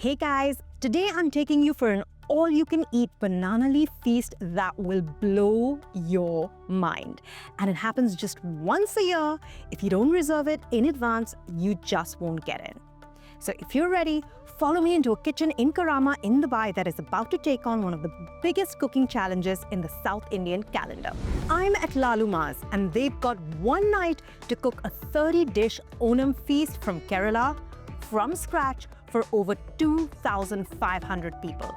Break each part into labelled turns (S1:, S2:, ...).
S1: Hey guys, today I'm taking you for an all-you-can-eat banana leaf feast that will blow your mind. And it happens just once a year. If you don't reserve it in advance, you just won't get in. So if you're ready, follow me into a kitchen in Karama in Dubai that is about to take on one of the biggest cooking challenges in the South Indian calendar. I'm at Lallummas and they've got one night to cook a 30-dish Onam feast from Kerala from scratch for over 2,500 people.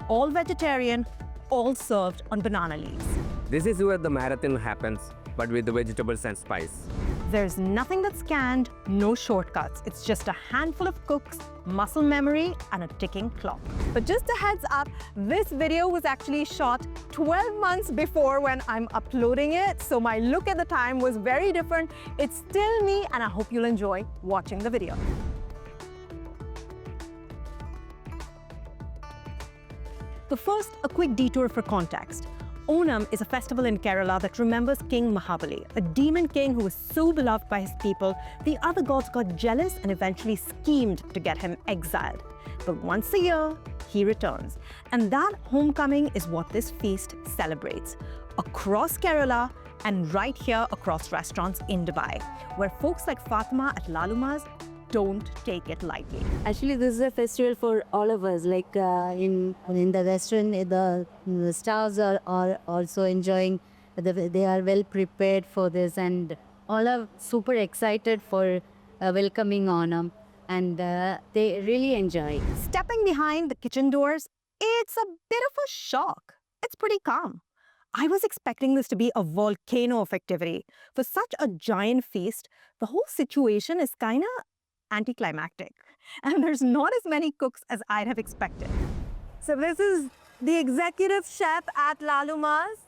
S1: All vegetarian, all served on banana leaves.
S2: This is where the marathon happens, but with the vegetables and spice.
S1: There's nothing that's canned, no shortcuts. It's just a handful of cooks, muscle memory, and a ticking clock. But just a heads up, this video was actually shot 12 months before when I'm uploading it, so my look at the time was very different. It's still me, and I hope you'll enjoy watching the video. But first, a quick detour for context. Onam is a festival in Kerala that remembers King Mahabali, a demon king who was so beloved by his people, the other gods got jealous and eventually schemed to get him exiled. But once a year, he returns. And that homecoming is what this feast celebrates. Across Kerala and right here across restaurants in Dubai, where folks like Fatima at Lallummas don't take it lightly.
S3: Actually, this is a festival for all of us. Like in the restaurant, the staffs are also enjoying. They are well prepared for this, and all are super excited for welcoming Onam, and they really enjoy.
S1: Stepping behind the kitchen doors, it's a bit of a shock. It's pretty calm. I was expecting this to be a volcano of activity. For such a giant feast, the whole situation is kind of anticlimactic, and there's not as many cooks as I'd have expected. So this is the executive chef at Lallummas,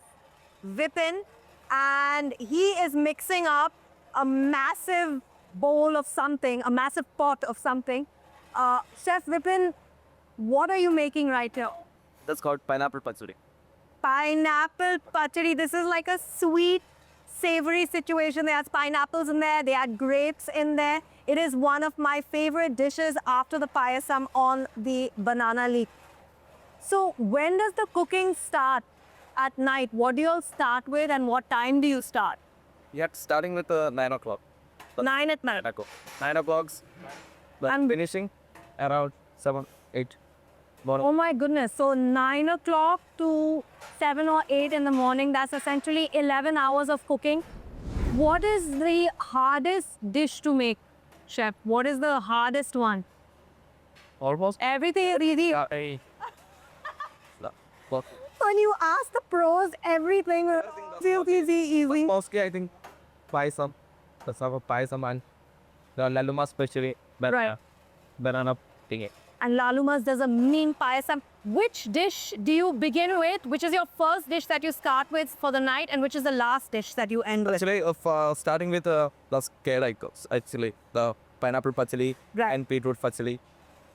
S1: Vipin, and he is mixing up a massive bowl of something, a massive pot of something. Chef Vipin, what are you making right here?
S2: That's called pineapple pachadi.
S1: Pineapple pachadi. This is like a sweet, savory situation. They had pineapples in there, they had grapes in there. It is one of my favorite dishes after the payasam on the banana leaf. So when does the cooking start at night? What do you all start with and what time do you start?
S2: Yeah, starting with 9 o'clock.
S1: 9 at night.
S2: 9 o'clock, but finishing around 7, 8.
S1: Oh my goodness. So 9 o'clock to 7 or 8 in the morning, that's essentially 11 hours of cooking. What is the hardest dish to make, chef? What is the hardest one?
S2: Almost.
S1: Everything is easy. When you ask the pros, everything feels easy.
S2: Mostly, I think payasam. That's how payasam and the Lallummas especially banana thingy.
S1: And Lallummas does a mean payasam. Which dish do you begin with? Which is your first dish that you start with for the night, and which is the last dish that you end with?
S2: Actually, starting with the scared icons. Actually, the pineapple pachadi and beetroot pachadi.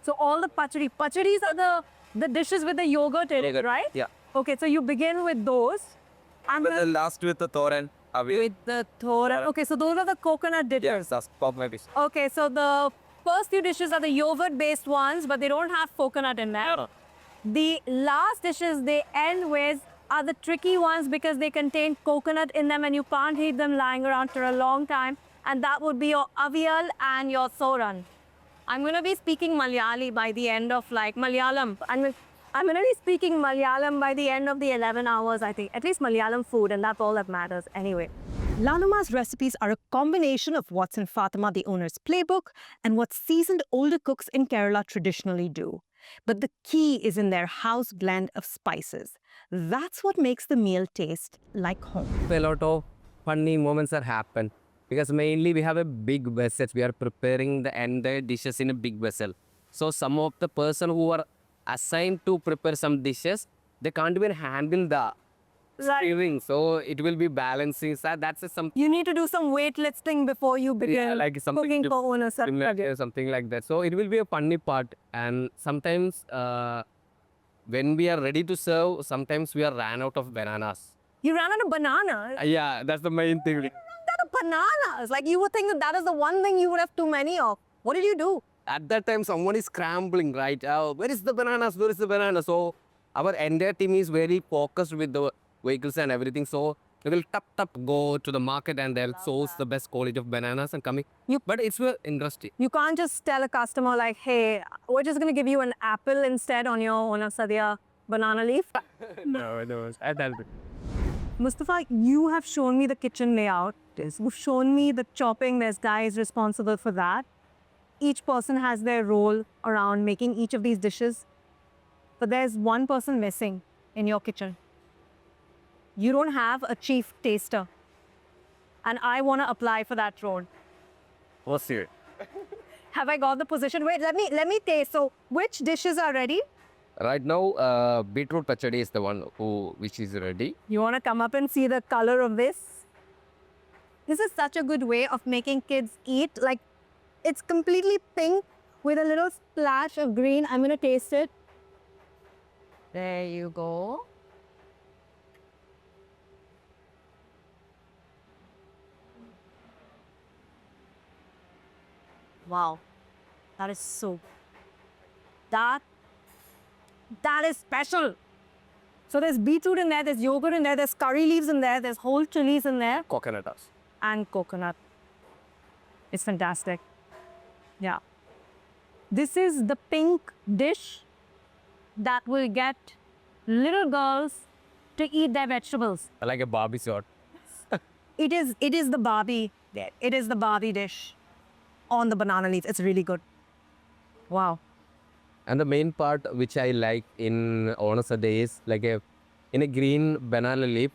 S1: So all the pachadis are the dishes with the yogurt in it, right?
S2: Yeah.
S1: Okay, so you begin with those. And
S2: But the last with the thoran.
S1: with the thoran. Okay, so those are the coconut dishes.
S2: Yes, that's my dish.
S1: Okay, so the first few dishes are the yogurt-based ones, but they don't have coconut in them. The last dishes they end with are the tricky ones because they contain coconut in them and you can't eat them lying around for a long time. And that would be your avial and your thoran. I'm going to be speaking Malayali by the end of Malayalam. I'm going to be speaking Malayalam by the end of the 11 hours, I think. At least Malayalam food, and that's all that matters anyway. Lallummas recipes are a combination of what's in Fatima, the owner's playbook, and what seasoned older cooks in Kerala traditionally do. But the key is in their house blend of spices. That's what makes the meal taste like home.
S2: A lot of funny moments that happen because mainly we have a big vessel. We are preparing the entire dishes in a big vessel. So some of the person who are assigned to prepare some dishes, they can't even handle the stirring. So it will be balancing. So that's something.
S1: You need to do some weightlifting before you begin cooking for Onam Sadhya.
S2: Something like that. So it will be a funny part. And sometimes when we are ready to serve, sometimes we are ran out of bananas.
S1: You ran out of bananas?
S2: Yeah, that's the main thing.
S1: You ran out of bananas? Like you would think that is the one thing you would have too many of. What did you do?
S2: at that time someone is scrambling, right? Where is the bananas? Where is the banana? So our entire team is very focused with the vehicles and everything. So they will tap go to the market and they'll source the best quality of bananas and coming. But it's very interesting.
S1: You can't just tell a customer like, hey, we're just going to give you an apple instead on your Onam Sadhya banana leaf.
S2: No, I tell you.
S1: Mustafa, you have shown me the kitchen layout. You've shown me the chopping. There's guys responsible for that. Each person has their role around making each of these dishes. But there's one person missing in your kitchen. You don't have a chief taster. And I want to apply for that role.
S2: Let's see it.
S1: Have I got the position? Wait, let me taste. So which dishes are ready?
S2: Right now, beetroot pachadi is the one which is ready.
S1: You want to come up and see the color of this? This is such a good way of making kids eat. Like, it's completely pink with a little splash of green. I'm going to taste it. There you go. Wow. That is so... That is special. So there's beetroot in there, there's yogurt in there, there's curry leaves in there, there's whole chilies in there.
S2: Coconut us.
S1: And coconut. It's fantastic. Yeah. This is the pink dish that will get little girls to eat their vegetables.
S2: Like a Barbie sort.
S1: It is the Barbie. It is the Barbie dish on the banana leaf. It's really good. Wow.
S2: And the main part which I like in Onam Sadhya is like in a green banana leaf,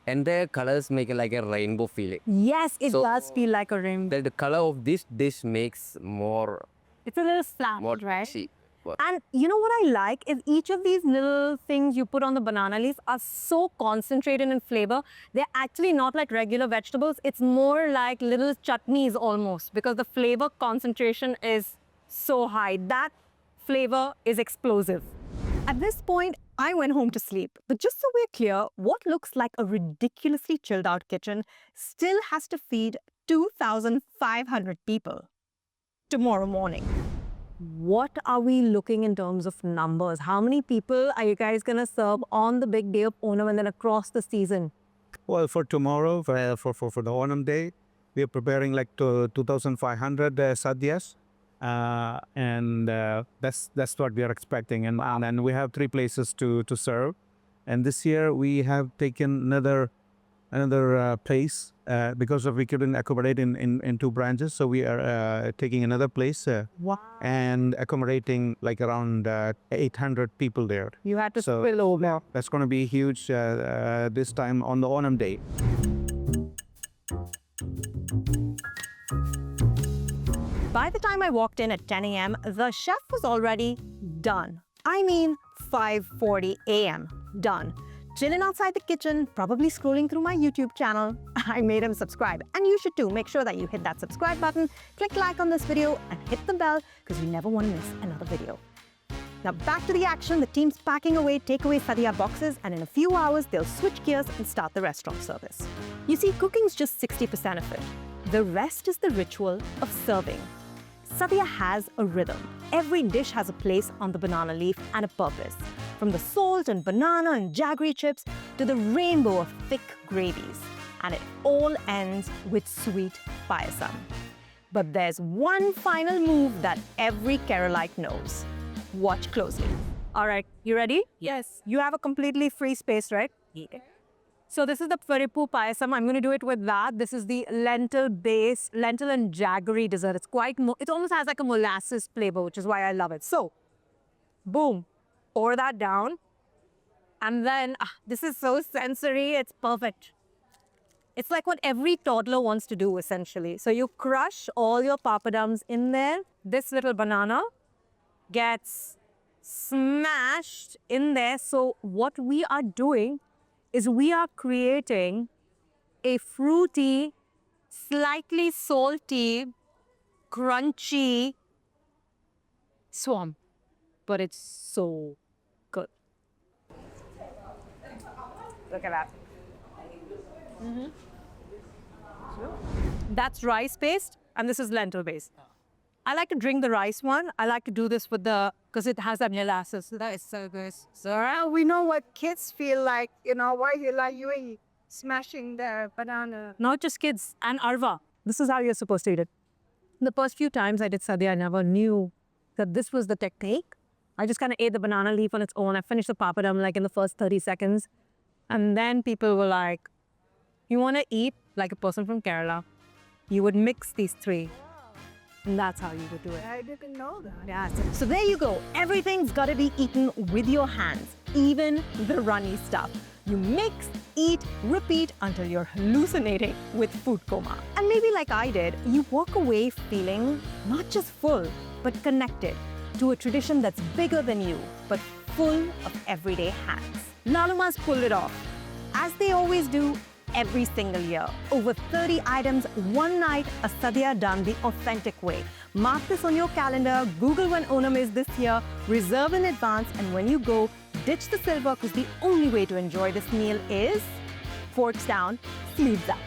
S2: and the colors make it like a rainbow feeling.
S1: Yes, it does feel like a rainbow.
S2: The color of this dish makes more...
S1: It's a little flat,
S2: more
S1: right?
S2: cheap.
S1: And you know what I like is each of these little things you put on the banana leaf are so concentrated in flavor. They're actually not like regular vegetables. It's more like little chutneys almost, because the flavor concentration is so high. That flavor is explosive. At this point, I went home to sleep. But just so we're clear, what looks like a ridiculously chilled out kitchen still has to feed 2,500 people tomorrow morning. What are we looking in terms of numbers? How many people are you guys going to serve on the big day of Onam and then across the season?
S4: Well, for tomorrow, for the Onam day, we are preparing like 2,500 sadhyas. And that's what we are expecting. And we have 3 places to serve. And this year we have taken another place because we couldn't accommodate in 2 branches. So we are taking another place and accommodating like around 800 people there.
S1: You had to spill over.
S4: That's going to be huge this time on the Onam day.
S1: By the time I walked in at 10 a.m., the chef was already done. I mean, 5:40 a.m. done. Chilling outside the kitchen, probably scrolling through my YouTube channel. I made him subscribe, and you should too. Make sure that you hit that subscribe button, click like on this video, and hit the bell because you never want to miss another video. Now back to the action. The team's packing away takeaway sadhya boxes, and in a few hours, they'll switch gears and start the restaurant service. You see, cooking's just 60% of it. The rest is the ritual of serving. Sadhya has a rhythm. Every dish has a place on the banana leaf and a purpose. From the salt and banana and jaggery chips to the rainbow of thick gravies. And it all ends with sweet payasam. But there's one final move that every Keralite knows. Watch closely. All right, you ready? Yes. You have a completely free space, right? Yeah. So this is the Paripu payasam. I'm going to do it with that. This is the lentil and jaggery dessert. It almost has like a molasses flavor, which is why I love it. So, boom, pour that down. And then, this is so sensory, it's perfect. It's like what every toddler wants to do, essentially. So you crush all your papadums in there. This little banana gets smashed in there. So what we are doing is we are creating a fruity, slightly salty, crunchy swamp. But it's so good. Look at that. That's rice paste, and this is lentil paste. I like to drink the rice one. I like to do this with because it has that molasses. That is so good.
S5: So we know what kids feel like, why you like you smashing the banana.
S1: Not just kids and Arva. This is how you're supposed to eat it. The first few times I did sadhya, I never knew that this was the technique. I just kind of ate the banana leaf on its own. I finished the papadam like in the first 30 seconds. And then people were like, you want to eat like a person from Kerala, you would mix these three. And that's how you would do it.
S5: I didn't know that.
S1: Yeah. So there you go. Everything's got to be eaten with your hands, even the runny stuff. You mix, eat, repeat until you're hallucinating with food coma. And maybe like I did, you walk away feeling not just full, but connected to a tradition that's bigger than you, but full of everyday hands. Lallummas pulled it off, as they always do every single year. Over 30 items, one night, a sadhya done the authentic way. Mark this on your calendar, Google when Onam is this year, reserve in advance, and when you go, ditch the silver because the only way to enjoy this meal is forks down, sleeves up.